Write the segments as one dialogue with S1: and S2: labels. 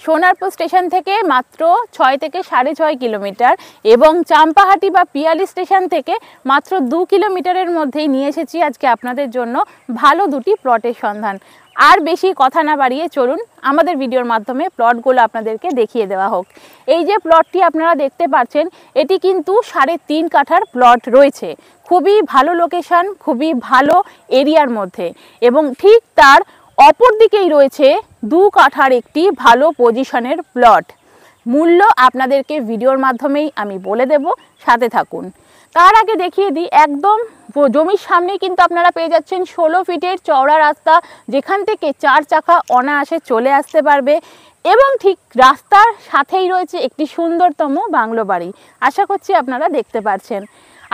S1: Sonarpur station থেকে মাত্র 6 থেকে 6.5 কিলোমিটার এবং চাম্পাহাটি বা পিয়ালি স্টেশন থেকে মাত্র 2 কিলোমিটারের মধ্যেই নিয়ে এসেছি আজকে আপনাদের জন্য ভালো দুটি প্লটের সন্ধান। আর বেশি কথা না বাড়িয়ে চলুন আমাদের ভিডিওর মাধ্যমে প্লটগুলো আপনাদেরকে দেখিয়ে দেওয়া হোক। এই যে প্লটটি আপনারা দেখতে পাচ্ছেন এটি কিন্তু 3.5 কাঠার প্লট রয়েছে, খুবই ভালো লোকেশন, খুবই ভালো এরিয়ার মধ্যে এবং ঠিক তার অপর দিকেই রয়েছে 2 কাঠার একটি ভালো পজিশনের প্লট। মূল্য আপনাদেরকে ভিডিওর মাধ্যমেই আমি বলে দেব, সাথে থাকুন। তার আগে দেখিয়ে দিই, একদম জমির সামনেই কিন্তু আপনারা পেয়ে যাচ্ছেন 16 ফিটের চওড়া রাস্তা, যেখান থেকে 4 চাকা অনায়াসে চলে আসতে পারবে এবং ঠিক রাস্তার সাথেই রয়েছে একটি সুন্দরতম বাংলো বাড়ি। আশা করছি আপনারা দেখতে পাচ্ছেন।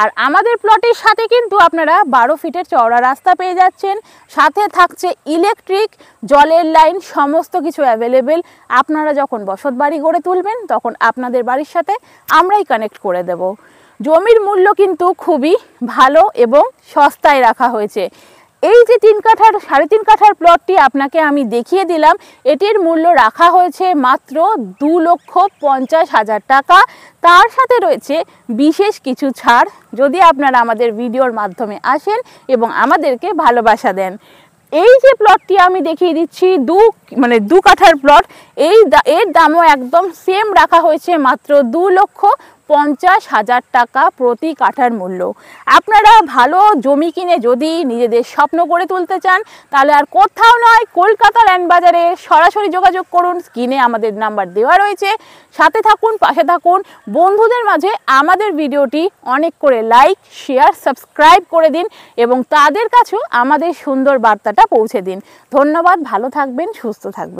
S1: আর আমাদের প্লটের সাথে কিন্তু আপনারা 12 ফিটের চওড়া রাস্তা পেয়ে যাচ্ছেন, সাথে থাকছে ইলেকট্রিক, জলের লাইন, সমস্ত কিছু অ্যাভেলেবেল। আপনারা যখন বসত বাড়ি গড়ে তুলবেন তখন আপনাদের বাড়ির সাথে আমরাই কানেক্ট করে দেব। জমির মূল্য কিন্তু খুবই ভালো এবং সস্তায় রাখা হয়েছে। এই যে 3.5 কাঠার প্লটটি আপনাকে আমি দেখিয়ে দিলাম, এটির মূল্য রাখা হয়েছে মাত্র 2,50,000 টাকা। তার সাথে রয়েছে বিশেষ কিছু ছাড় যদি আপনারা আমাদের ভিডিওর মাধ্যমে আসেন এবং আমাদেরকে ভালোবাসা দেন। এই যে প্লটটি আমি দেখিয়ে দিচ্ছি 2 কাঠার প্লট, এর দামও একদম সেম রাখা হয়েছে মাত্র 2,50,000 টাকা প্রতি কাঠার মূল্য। আপনারা ভালো জমি কিনে যদি নিজেদের স্বপ্ন গড়ে তুলতে চান তাহলে আর কোথাও নয়, কলকাতা ল্যান্ড বাজারে সরাসরি যোগাযোগ করুন। স্ক্রিনে আমাদের নাম্বার দেওয়া রয়েছে, সাথে থাকুন, পাশে থাকুন। বন্ধুদের মাঝে আমাদের ভিডিওটি অনেক করে লাইক, শেয়ার, সাবস্ক্রাইব করে দিন এবং তাদের কাছেও আমাদের সুন্দর বার্তাটা পৌঁছে দিন। ধন্যবাদ, ভালো থাকবেন, সুস্থ থাকবেন।